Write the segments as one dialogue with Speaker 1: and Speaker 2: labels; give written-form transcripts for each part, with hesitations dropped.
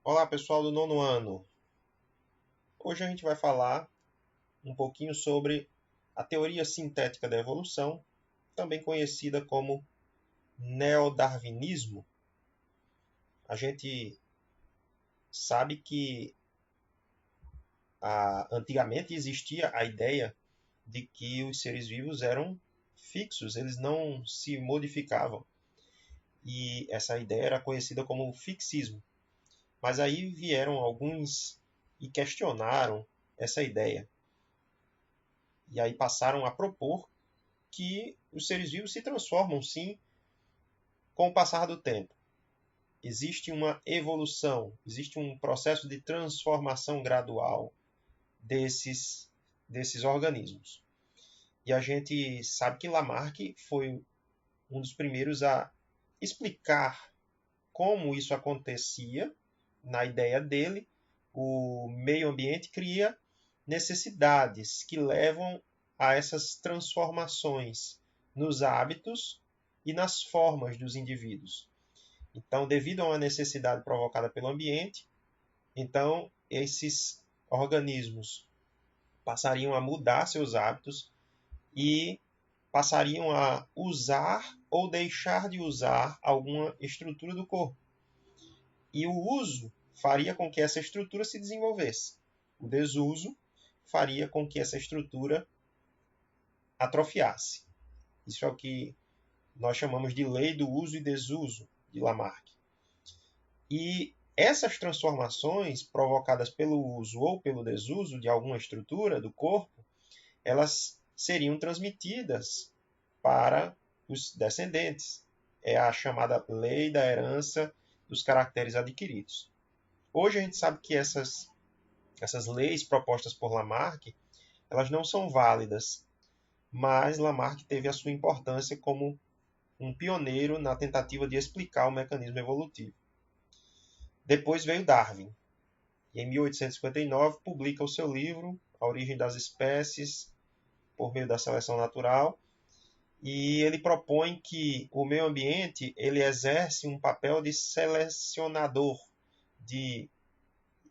Speaker 1: Olá, pessoal do nono ano. Hoje a gente vai falar um pouquinho sobre a teoria sintética da evolução, também conhecida como neodarwinismo. A gente sabe que antigamente existia a ideia de que os seres vivos eram fixos, eles não se modificavam. E essa ideia era conhecida como fixismo. Mas aí vieram alguns e questionaram essa ideia. E aí passaram a propor que os seres vivos se transformam, sim, com o passar do tempo. Existe uma evolução, existe um processo de transformação gradual desses organismos. E a gente sabe que Lamarck foi um dos primeiros a explicar como isso acontecia. Na ideia dele, o meio ambiente cria necessidades que levam a essas transformações nos hábitos e nas formas dos indivíduos. Então, devido a uma necessidade provocada pelo ambiente, então esses organismos passariam a mudar seus hábitos e passariam a usar ou deixar de usar alguma estrutura do corpo. E o uso faria com que essa estrutura se desenvolvesse. O desuso faria com que essa estrutura atrofiasse. Isso é o que nós chamamos de lei do uso e desuso de Lamarck. E essas transformações provocadas pelo uso ou pelo desuso de alguma estrutura do corpo, elas seriam transmitidas para os descendentes. É a chamada lei da herança dos caracteres adquiridos. Hoje a gente sabe que essas leis propostas por Lamarck, elas não são válidas, mas Lamarck teve a sua importância como um pioneiro na tentativa de explicar o mecanismo evolutivo. Depois veio Darwin, e em 1859 publica o seu livro A Origem das Espécies por meio da Seleção Natural, e ele propõe que o meio ambiente ele exerce um papel de selecionador,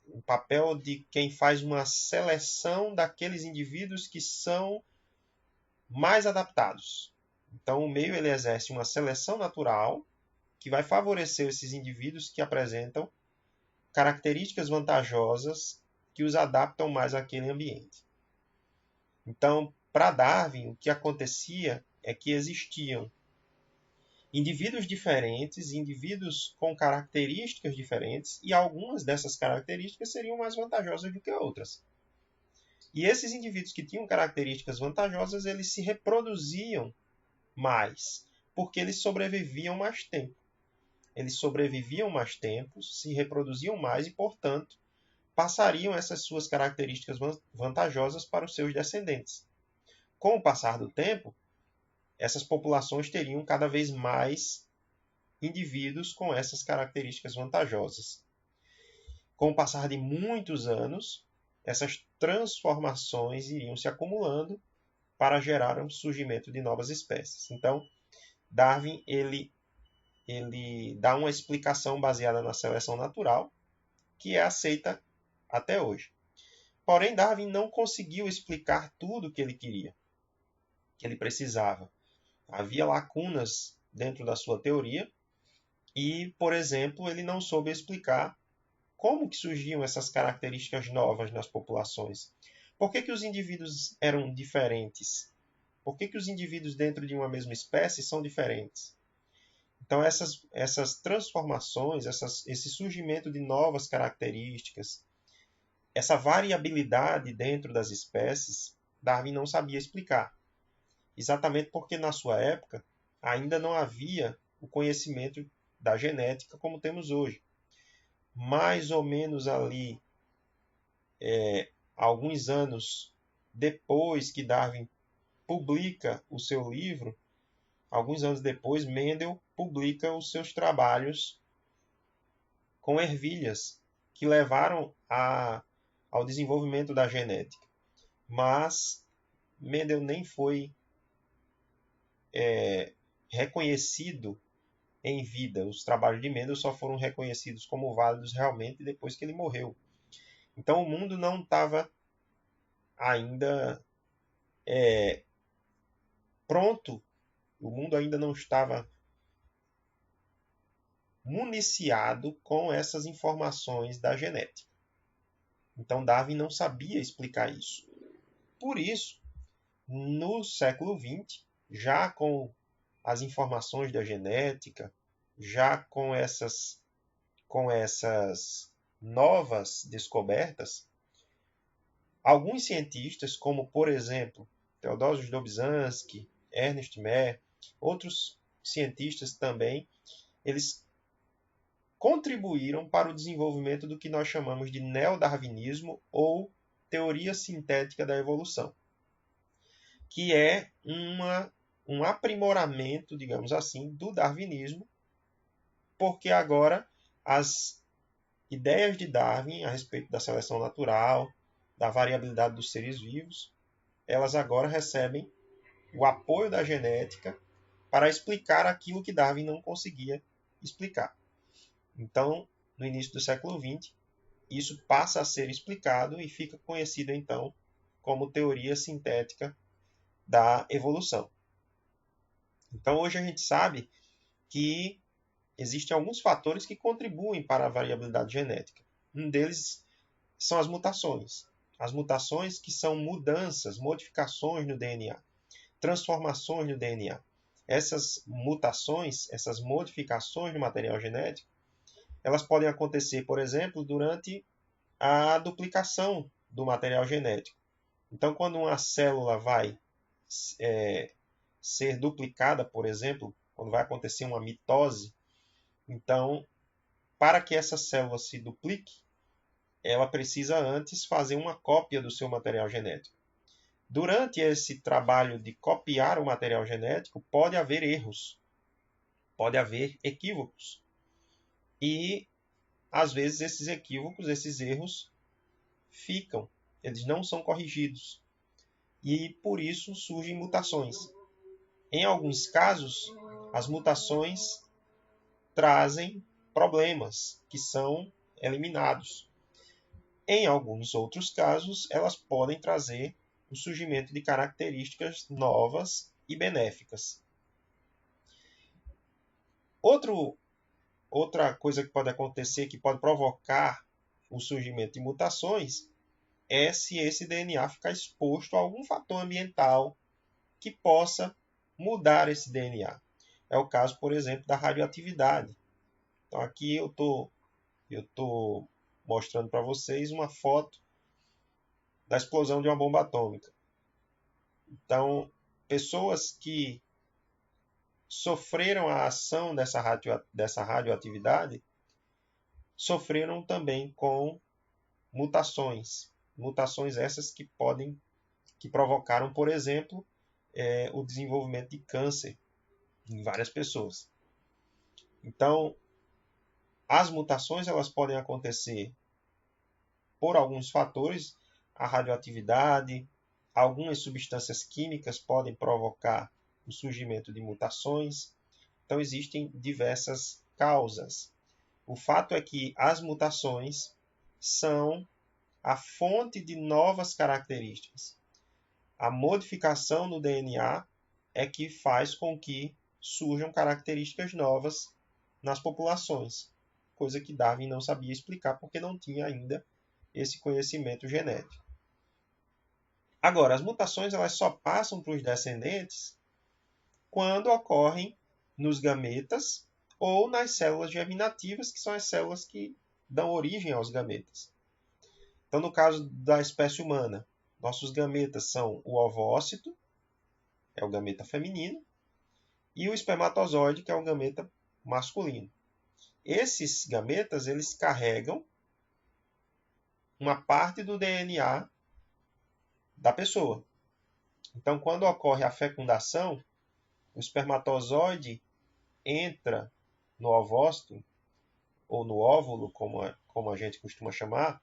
Speaker 1: um papel de quem faz uma seleção daqueles indivíduos que são mais adaptados. Então, o meio ele exerce uma seleção natural que vai favorecer esses indivíduos que apresentam características vantajosas que os adaptam mais àquele ambiente. Então, para Darwin, o que acontecia é que existiam indivíduos diferentes, indivíduos com características diferentes, e algumas dessas características seriam mais vantajosas do que outras. E esses indivíduos que tinham características vantajosas, eles se reproduziam mais, porque eles sobreviviam mais tempo. Eles sobreviviam mais tempo, se reproduziam mais e, portanto, passariam essas suas características vantajosas para os seus descendentes. Com o passar do tempo, essas populações teriam cada vez mais indivíduos com essas características vantajosas. Com o passar de muitos anos, essas transformações iriam se acumulando para gerar um surgimento de novas espécies. Então, Darwin ele dá uma explicação baseada na seleção natural, que é aceita até hoje. Porém, Darwin não conseguiu explicar tudo o que ele queria, que ele precisava. Havia lacunas dentro da sua teoria e, por exemplo, ele não soube explicar como que surgiam essas características novas nas populações. Por que os indivíduos eram diferentes? Por que os indivíduos dentro de uma mesma espécie são diferentes? Então, essas transformações, esse surgimento de novas características, essa variabilidade dentro das espécies, Darwin não sabia explicar. Exatamente porque, na sua época, ainda não havia o conhecimento da genética como temos hoje. Mais ou menos ali, alguns anos depois que Darwin publica o seu livro, alguns anos depois, Mendel publica os seus trabalhos com ervilhas, que levaram ao desenvolvimento da genética. Mas Mendel nem foi reconhecido em vida. Os trabalhos de Mendel só foram reconhecidos como válidos realmente depois que ele morreu. Então o mundo não estava ainda pronto, o mundo ainda não estava municiado com essas informações da genética. Então Darwin não sabia explicar isso. Por isso, no século XX, já com as informações da genética, já com essas novas descobertas, alguns cientistas, como por exemplo Theodosius Dobzhansky, Ernest Mayr, outros cientistas também, eles contribuíram para o desenvolvimento do que nós chamamos de neodarwinismo ou teoria sintética da evolução, que é um aprimoramento, digamos assim, do darwinismo, porque agora as ideias de Darwin a respeito da seleção natural, da variabilidade dos seres vivos, elas agora recebem o apoio da genética para explicar aquilo que Darwin não conseguia explicar. Então, no início do século XX, isso passa a ser explicado e fica conhecido, então, como teoria sintética da evolução. Então, hoje a gente sabe que existem alguns fatores que contribuem para a variabilidade genética. Um deles são as mutações. As mutações que são mudanças, modificações no DNA, transformações no DNA. Essas mutações, essas modificações no material genético, elas podem acontecer, por exemplo, durante a duplicação do material genético. Então, quando uma célula vai ser duplicada, por exemplo, quando vai acontecer uma mitose, então, para que essa célula se duplique, ela precisa antes fazer uma cópia do seu material genético. Durante esse trabalho de copiar o material genético, pode haver erros, pode haver equívocos. E, às vezes, esses equívocos, esses erros, ficam, eles não são corrigidos. E, por isso, surgem mutações. Em alguns casos, as mutações trazem problemas que são eliminados. Em alguns outros casos, elas podem trazer o surgimento de características novas e benéficas. Outra coisa que pode acontecer, que pode provocar o surgimento de mutações, é se esse DNA ficar exposto a algum fator ambiental que possa mudar esse DNA. É o caso, por exemplo, da radioatividade. Então aqui eu estou mostrando para vocês uma foto da explosão de uma bomba atômica. Então, pessoas que sofreram a ação dessa radioatividade sofreram também com mutações. Mutações essas que provocaram, por exemplo, o desenvolvimento de câncer em várias pessoas. Então, as mutações elas podem acontecer por alguns fatores. A radioatividade, algumas substâncias químicas podem provocar o surgimento de mutações. Então, existem diversas causas. O fato é que as mutações são a fonte de novas características. A modificação no DNA é que faz com que surjam características novas nas populações, coisa que Darwin não sabia explicar porque não tinha ainda esse conhecimento genético. Agora, as mutações elas só passam para os descendentes quando ocorrem nos gametas ou nas células germinativas, que são as células que dão origem aos gametas. Então, no caso da espécie humana, nossos gametas são o ovócito, é o gameta feminino, e o espermatozoide, que é o gameta masculino. Esses gametas eles carregam uma parte do DNA da pessoa. Então, quando ocorre a fecundação, o espermatozoide entra no ovócito, ou no óvulo, como a gente costuma chamar.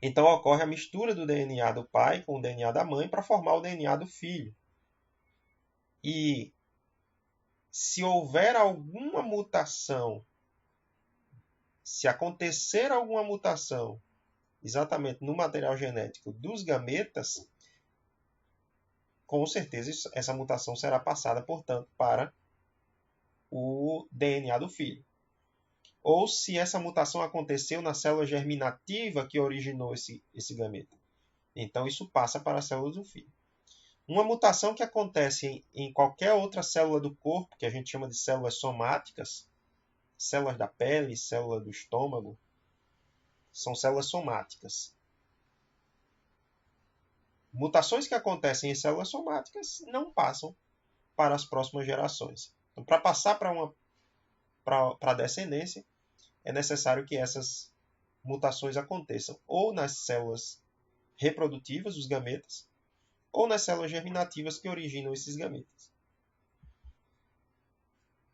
Speaker 1: Então, ocorre a mistura do DNA do pai com o DNA da mãe para formar o DNA do filho. E se houver alguma mutação, se acontecer alguma mutação exatamente no material genético dos gametas, com certeza essa mutação será passada, portanto, para o DNA do filho. Ou se essa mutação aconteceu na célula germinativa que originou esse gameta. Então, isso passa para as células do filho. Uma mutação que acontece em qualquer outra célula do corpo, que a gente chama de células somáticas, células da pele, célula do estômago, são células somáticas. Mutações que acontecem em células somáticas não passam para as próximas gerações. Então, para passar para a descendência, é necessário que essas mutações aconteçam ou nas células reprodutivas, os gametas, ou nas células germinativas que originam esses gametas.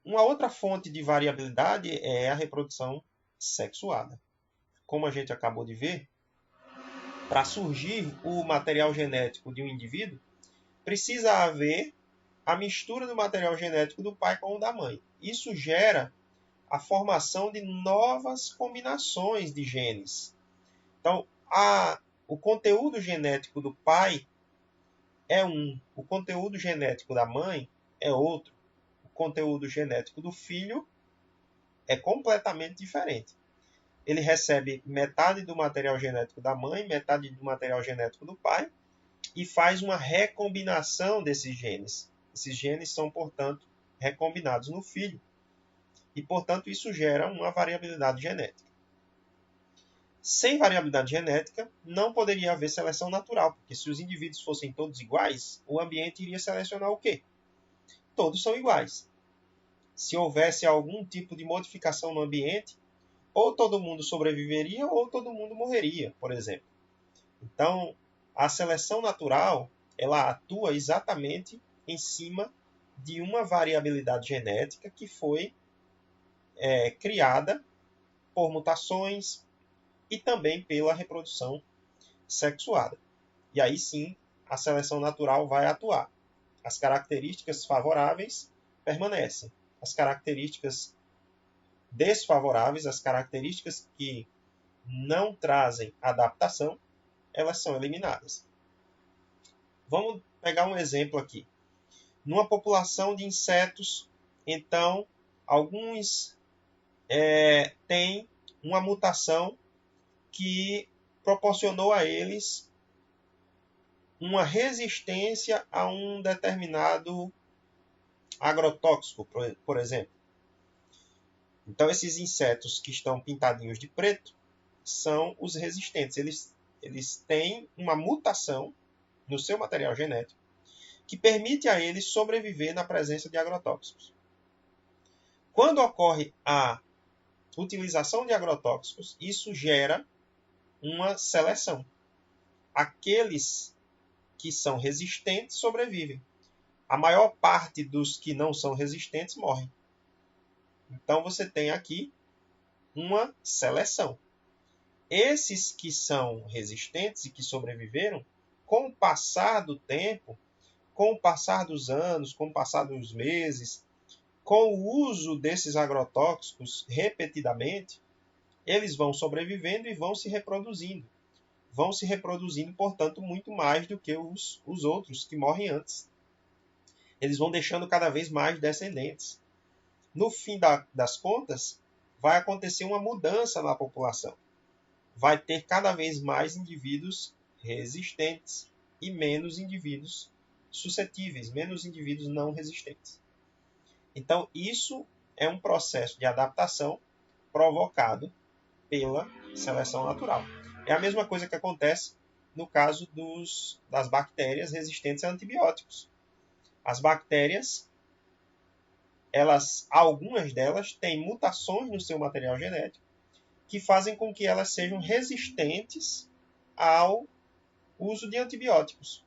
Speaker 1: Uma outra fonte de variabilidade é a reprodução sexuada. Como a gente acabou de ver, para surgir o material genético de um indivíduo, precisa haver a mistura do material genético do pai com o da mãe. Isso gera a formação de novas combinações de genes. Então, o conteúdo genético do pai é um, o conteúdo genético da mãe é outro, o conteúdo genético do filho é completamente diferente. Ele recebe metade do material genético da mãe, metade do material genético do pai, e faz uma recombinação desses genes. Esses genes são, portanto, recombinados no filho. E, portanto, isso gera uma variabilidade genética. Sem variabilidade genética, não poderia haver seleção natural, porque se os indivíduos fossem todos iguais, o ambiente iria selecionar o quê? Todos são iguais. Se houvesse algum tipo de modificação no ambiente, ou todo mundo sobreviveria ou todo mundo morreria, por exemplo. Então, a seleção natural, ela atua exatamente em cima de uma variabilidade genética que foi criada por mutações e também pela reprodução sexuada. E aí sim, a seleção natural vai atuar. As características favoráveis permanecem. As características desfavoráveis, as características que não trazem adaptação, elas são eliminadas. Vamos pegar um exemplo aqui. Numa população de insetos, então, alguns têm uma mutação que proporcionou a eles uma resistência a um determinado agrotóxico, por exemplo. Então, esses insetos que estão pintadinhos de preto são os resistentes. Eles têm uma mutação no seu material genético que permite a eles sobreviver na presença de agrotóxicos. Quando ocorre a utilização de agrotóxicos, isso gera uma seleção. Aqueles que são resistentes sobrevivem. A maior parte dos que não são resistentes morrem. Então você tem aqui uma seleção. Esses que são resistentes e que sobreviveram, com o passar do tempo, com o passar dos anos, com o passar dos meses, com o uso desses agrotóxicos repetidamente, eles vão sobrevivendo e vão se reproduzindo. Vão se reproduzindo, portanto, muito mais do que os outros que morrem antes. Eles vão deixando cada vez mais descendentes. No fim das contas, vai acontecer uma mudança na população. Vai ter cada vez mais indivíduos resistentes e menos indivíduos suscetíveis, menos indivíduos não resistentes. Então, isso é um processo de adaptação provocado pela seleção natural. É a mesma coisa que acontece no caso das bactérias resistentes a antibióticos. As bactérias, algumas delas têm mutações no seu material genético que fazem com que elas sejam resistentes ao uso de antibióticos.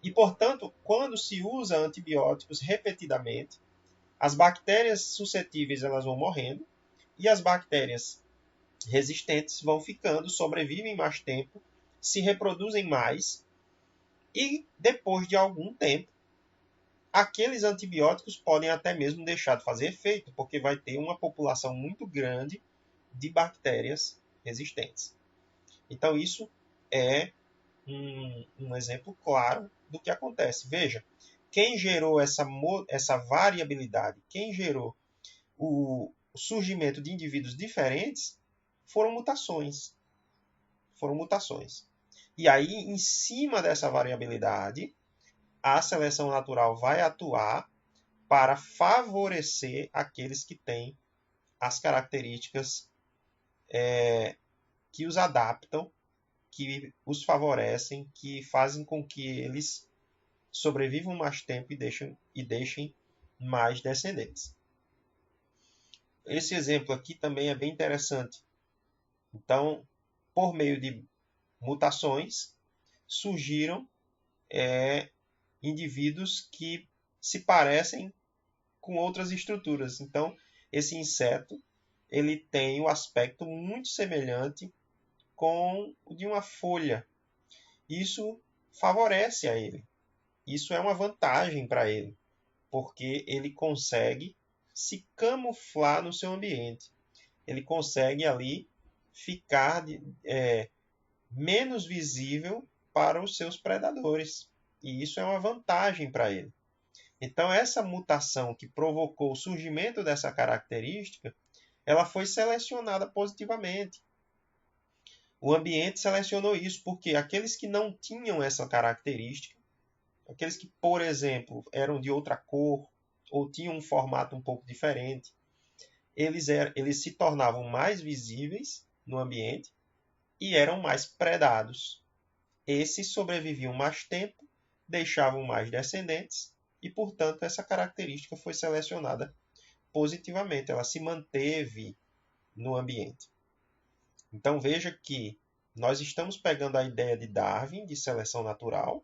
Speaker 1: E, portanto, quando se usa antibióticos repetidamente, as bactérias suscetíveis elas vão morrendo e as bactérias resistentes vão ficando, sobrevivem mais tempo, se reproduzem mais e, depois de algum tempo, aqueles antibióticos podem até mesmo deixar de fazer efeito, porque vai ter uma população muito grande de bactérias resistentes. Então, isso é um exemplo claro do que acontece. Veja, quem gerou essa variabilidade, quem gerou o surgimento de indivíduos diferentes, foram mutações. Foram mutações. E aí, em cima dessa variabilidade, a seleção natural vai atuar para favorecer aqueles que têm as características que os adaptam, que os favorecem, que fazem com que eles sobrevivam mais tempo e deixem mais descendentes. Esse exemplo aqui também é bem interessante. Então, por meio de mutações, surgiram indivíduos que se parecem com outras estruturas. Então, esse inseto ele tem um aspecto muito semelhante com o de uma folha. Isso favorece a ele. Isso é uma vantagem para ele, porque ele consegue se camuflar no seu ambiente. Ele consegue ali ficar menos visível para os seus predadores. E isso é uma vantagem para ele. Então, essa mutação que provocou o surgimento dessa característica, ela foi selecionada positivamente. O ambiente selecionou isso porque aqueles que não tinham essa característica, aqueles que, por exemplo, eram de outra cor ou tinham um formato um pouco diferente, eles se tornavam mais visíveis no ambiente e eram mais predados. Esses sobreviviam mais tempo, deixavam mais descendentes e, portanto, essa característica foi selecionada positivamente. Ela se manteve no ambiente. Então veja que nós estamos pegando a ideia de Darwin, de seleção natural,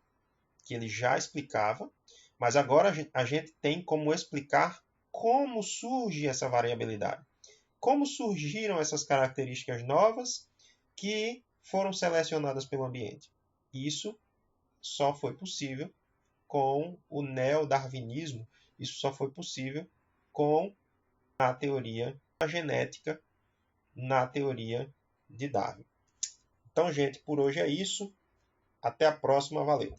Speaker 1: que ele já explicava, mas agora a gente tem como explicar como surge essa variabilidade. Como surgiram essas características novas que foram selecionadas pelo ambiente. Isso só foi possível com o neodarwinismo, isso só foi possível com a teoria genética, na teoria de Darwin. Então, gente, por hoje é isso. Até a próxima. Valeu!